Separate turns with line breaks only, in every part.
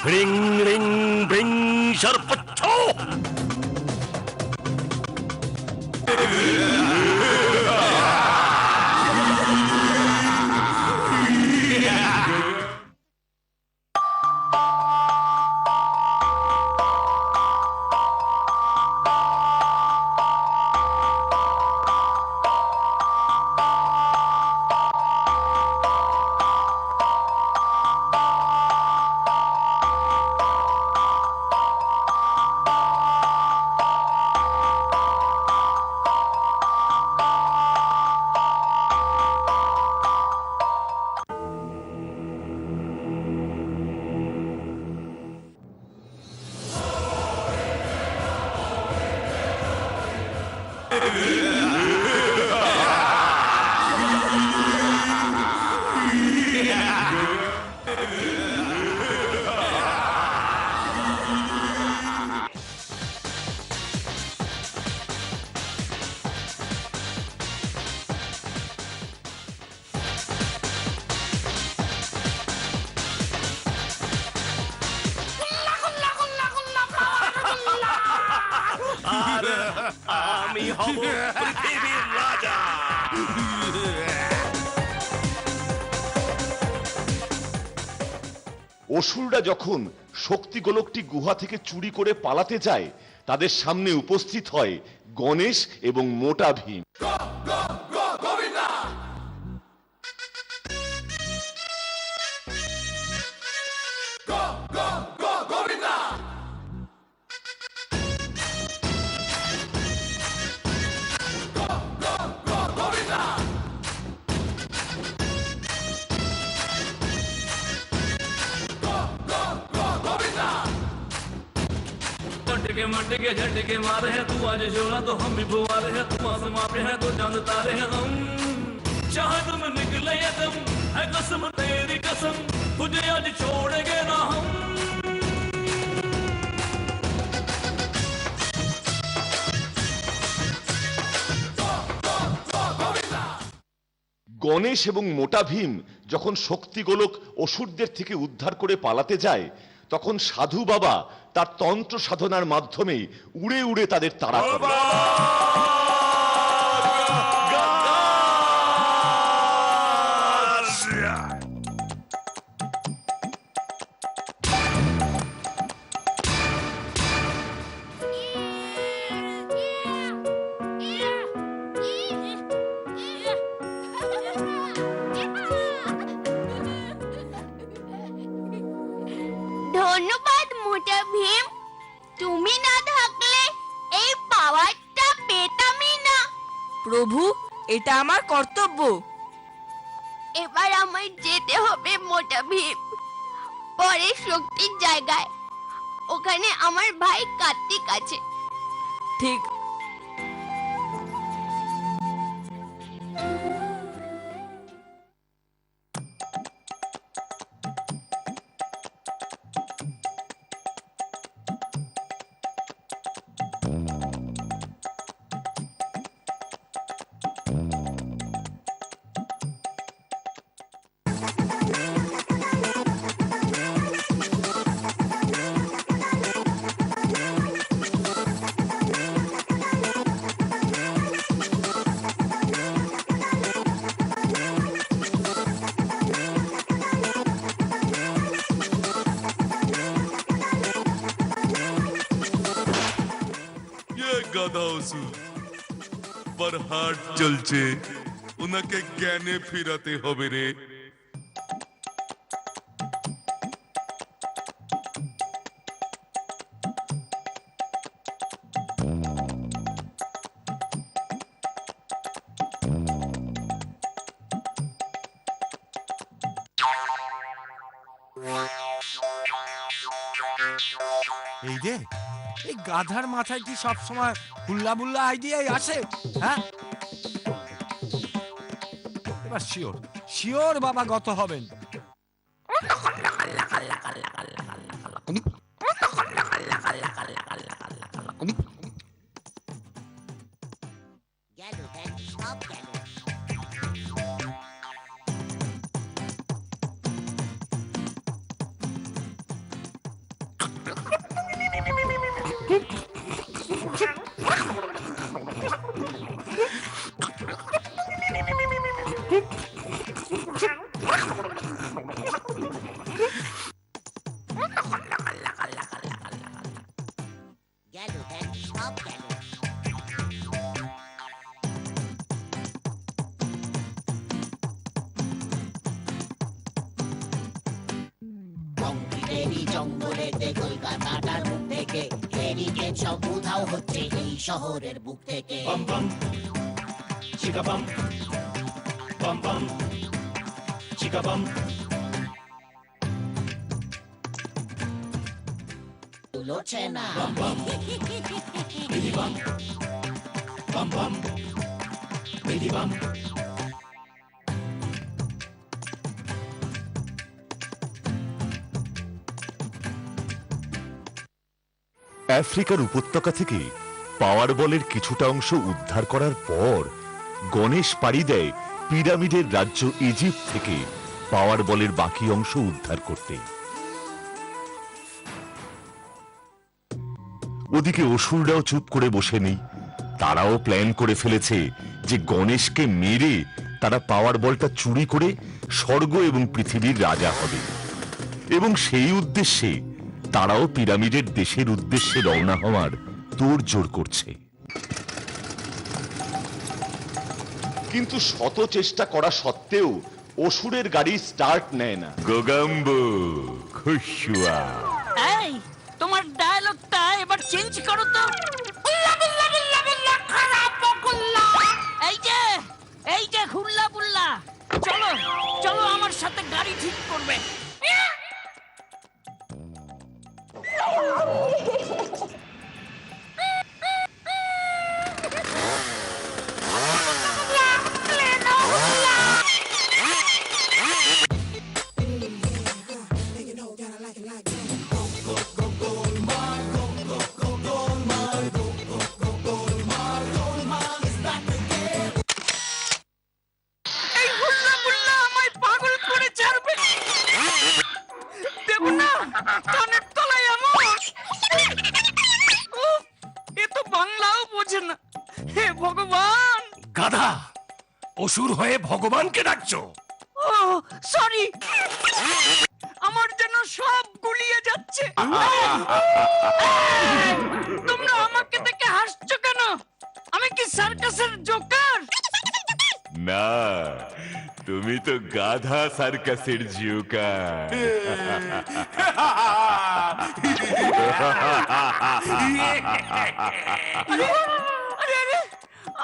Ring, ring, ring, Sarpacho! আমি হব পৃথিবীর রাজা।
অসুররা যখন শক্তি গোলকটি গুহা থেকে চুরি করে পালাতে যায়, তাদের সামনে উপস্থিত হয় গণেশ এবং মোটা ভীম।
मटके झटके मारे हैं तू आज शोला तो हम भी फुवारे हैं तू आसमां पे है तो चांद तारे हैं हम चाहत में निकले ये दम है कसम तेरी कसम तुझे आज छोड़ेंगे ना हम।
গণেশ এবং মোটা ভীম যখন শক্তি গোলক অসুরদের থেকে উদ্ধার করে পালাতে যায়, তখন সাধু বাবা তার তন্ত্র সাধনার মাধ্যমে উড়ে উড়ে তাদের তাড়া করে।
ধন্যবাদ মোটা ভীম, তুমি না থাকলে এই পাওয়ারটা পেতামই না।
প্রভু, এটা আমার কর্তব্য।
এবার আমায় যেতে হবে মোটা ভীম, পরে শক্তির জায়গায়। ওখানে আমার ভাই কার্তিক আছে।
ঠিক
গাধা অসুর পর হাট চলছে, ওনাকে জ্ঞানে ফিরাতে হবে রে।
এই যে এই গাধার মাথায় কি সব সময় হুল্লা বুল্লা আইডিয়াই আসে? হ্যাঁ, এবার শিওর শিওর বাবা গত হবেন।
জঙ্গলেতে কলকাতাটার মুখ থেকে এদিকে সব উধাও হচ্ছে এই শহরের বুক থেকে।
bum bum chicka bum bum bum chicka bum
তুলোছে না
bum bum bidi bum bum bum bidi bum
আফ্রিকার উপত্যকা থেকে পাওয়ার বলের কিছুটা অংশ উদ্ধার করার পর গণেশ পাড়ি দেয় পিরামিডের রাজ্য ইজিপ্ট থেকে পাওয়ার বলের বাকি অংশ উদ্ধার করতে। ওদিকে অসুররাও চুপ করে বসে নেই, তারাও প্ল্যান করে ফেলেছে যে গণেশকে মেরে তারা পাওয়ার বলটা চুরি করে স্বর্গ এবং পৃথিবীর রাজা হবে, এবং সেই উদ্দেশ্যে তারাও পিরামিডের দেশের উদ্দেশ্যে রওনা হওয়ার তোড়জোড় করছে। কিন্তু শত চেষ্টা করা সত্ত্বেও অসুরের গাড়ি স্টার্ট নেয় না। গোগাম্ব খুশুয়া,
এই তোমার ডায়লগটা এবার চেঞ্জ করো তো। এই যে হুল্লা বুল্লা, চলো চলো আমার সাথে গাড়ি ঠিক করবে।
গাধা, অসুর হয়ে ভগবানকে ডাকছো?
ও সরি, আমার যেন সব গুলিয়ে যাচ্ছে। তোমরা আমাকে দেখে হাসছো কেন? আমি কি সার্কাসের জোকার?
না, তুমি তো গাধা সার্কাসের জোকার।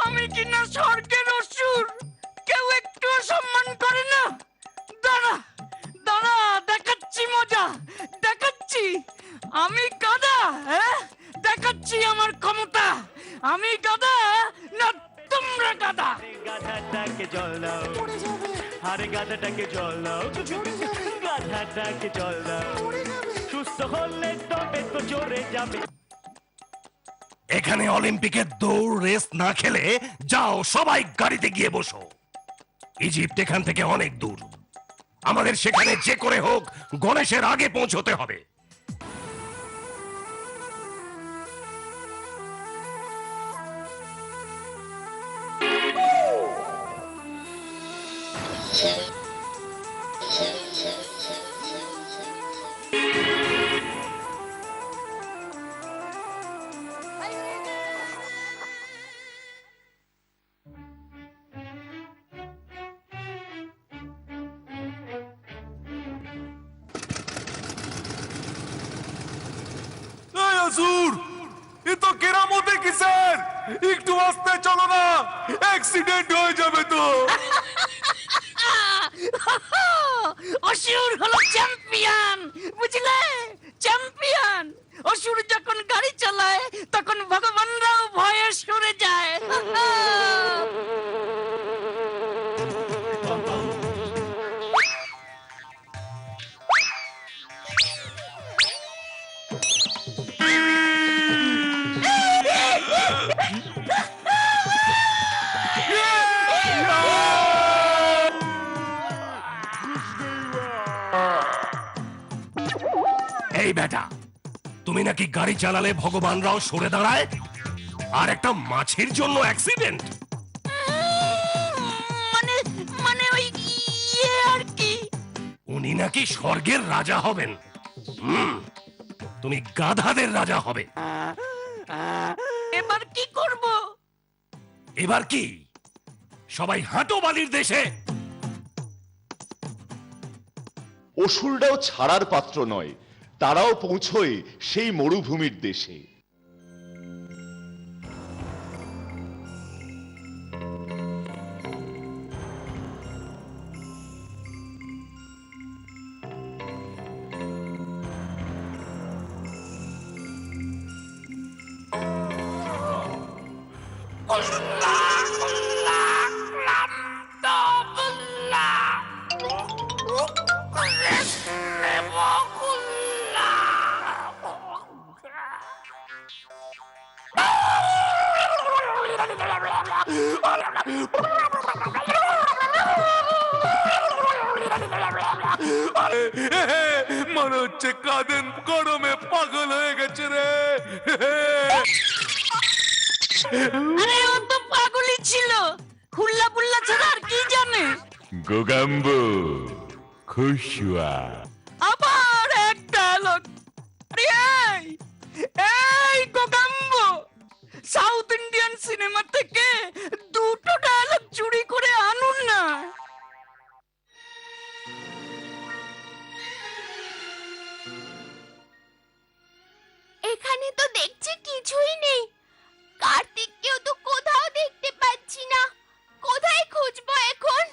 আমি কিনা স্বর্গের অসুর, কেউ একটু সম্মান করে না। দেখাচ্ছি আমার ক্ষমতা। আমি গাধা না তোমরা গাধা?
গাধাটাকে জল দাও, আরে গাধাটাকে জল দাও, গাধাটাকে জল দাও, সুস্থ হলে তবে তো চড়ে যাবে।
এখানে অলিম্পিকের দৌড় রেস না খেলে যাও সবাই গাড়িতে গিয়ে বসো। ইজিপ্ট এখান থেকে অনেক দূর, আমাদের সেখানে যে করে হোক গণেশের আগে পৌঁছতে হবে।
এই আসুর, এ তো কেরামতে কিসের? একটু আস্তে চলো না, অ্যাক্সিডেন্ট হয়ে যাবে তো।
অসুর হলো চ্যাম্পিয়ন, বুঝলে? চ্যাম্পিয়ন। অসুর যখন গাড়ি চালায় তখন ভগবানরাও ভয়ে সরে যায়।
এই বেটা, তুমি নাকি গাড়ি চালালে ভগবানরাও সরে দাঁড়ায়, আর একটা মাছের জন্য অ্যাক্সিডেন্ট?
মানে মানে ওই ইয়ে আর কি।
উনি নাকি স্বর্গের রাজা হবেন। তুমি গাধাদের রাজা হবে।
এবার কি করব?
এবার কি সবাই হাঁটো বালির দেশে?
অসুররাও ছাড়ার পাত্র নয়, তারাও পৌঁছয় সেই মরুভূমির দেশে।
মনে হচ্ছে কাঁদেন গরমে পাগল হয়ে গেছে রে।
আরে ও তো পাগলই ছিল, হুল্লা বুল্লা ছাড়া আর কি জানে।
গোগাম্ব খুশুয়া
আবার এক ডায়লগ। এই এই গোগাম্ব, সাউথ ইন্ডিয়ান সিনেমা থেকে দুটো ডায়লগ চুরি করে আনুন না।
এখানে তো দেখছি কিছুই নেই। কার্তিককেও তো কোথাও দেখতে পাচ্ছি না। কোথায় খুঁজবো এখন?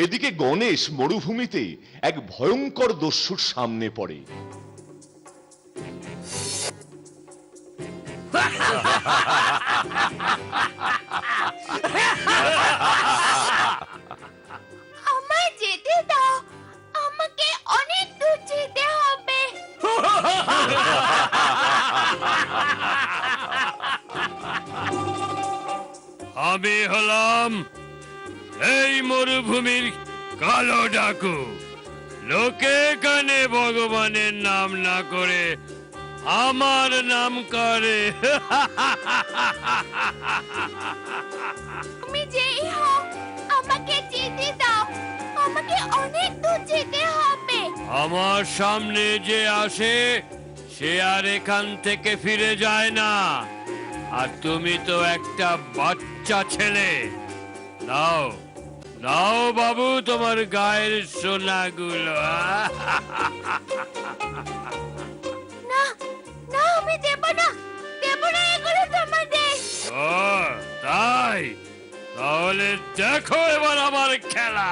এদিকে গণেশ মরুভূমিতে এক ভয়ঙ্কর দস্যুর সামনে পড়ে।
আমায় যেতে দাও, আমাকে অনেক দূর যেতে হবে।
আমি হলাম এই মরুভূমির কালো ডাকু। লোকে কানে ভগবানের নাম না করে আমার নাম করে।
তুমি যেই হও, আমাকে যেতে দাও, আমাকে অনেক দূর যেতে হবে।
আমার সামনে যে আসে সে আর এখান থেকে ফিরে যায় না। আর তুমি তো একটা বাচ্চা ছেলে। নাও নাও বাবু তোমার গায়ের সোনাগুলো।
না না, আমি দেব না, দেব না এগুলো তোমাদের।
ও তাই, তাহলে দেখো এবার আমার খেলা।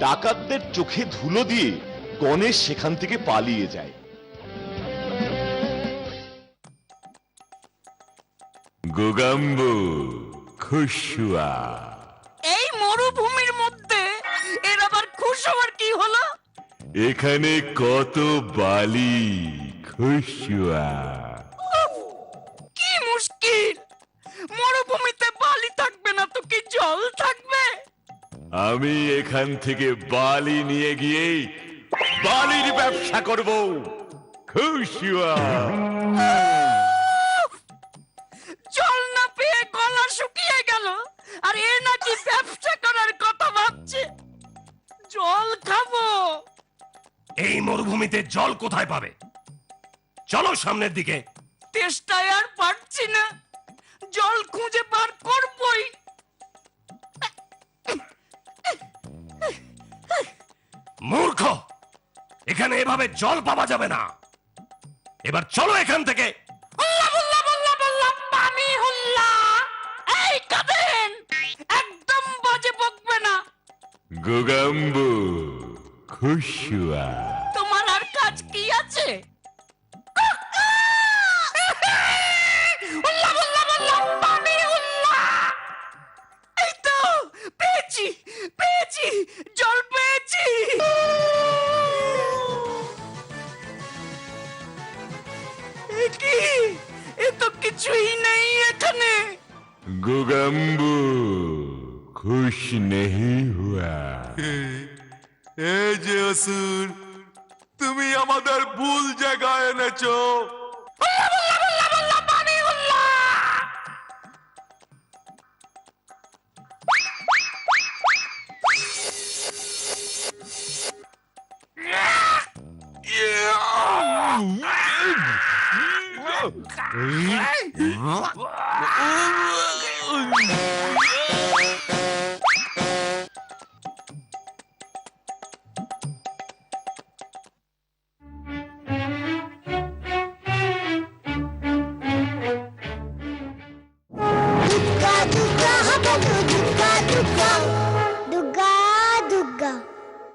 ডাকাতদের চোখে ধুলো দিয়ে গণেশ সেখান থেকে পালিয়ে যায়। গোগাম্ব খুশুয়া,
এই মরুভূমির মধ্যে এর আবার খুশ হওয়ার কি হলো?
এখানে কত বালি খুশুয়া।
কি মুশকিল, মরুভূমিতে বালি থাকবে না তো কি জল থাকবে?
আমি এখান থেকে বালি নিয়ে গিয়ে বালির ব্যবসা করব খুশুয়া।
জল না পেয়ে গলা শুকিয়ে গেল, আর এ নাকি ব্যবসা করার কথা ভাবছে। জল খাবো।
এই মরুভূমিতে জল কোথায় পাবে? চলো সামনের দিকে।
তেষ্টায় আর পারছি না, জল খুঁজে বার করবই।
মূর্খ, এখানে এভাবে জল পাওয়া যাবে না। এবার চলো এখান থেকে।
হুল্লা হুল্লা হুল্লা হুল্লা, পানি হুল্লা। এই কাঁদেন, একদম বাজে বকবে না।
গোগাম্ব খুশুয়া।
তোমার আর কাজ কি আছে? হুল্লা হুল্লা হুল্লা, পানি হুল্লা। এই তো পেয়েছি, পেয়েছি, জল পেয়েছি। এ কি? এ তো কিছুই নেই এখানে।
গোগাম্ব খুশ নেহি হুয়া।
এই যে অসুর, তুমি আমাদের ভুল জায়গায় এনেছো।
হুল্লা হুল্লা হুল্লা হুল্লা, পানি হুল্লা।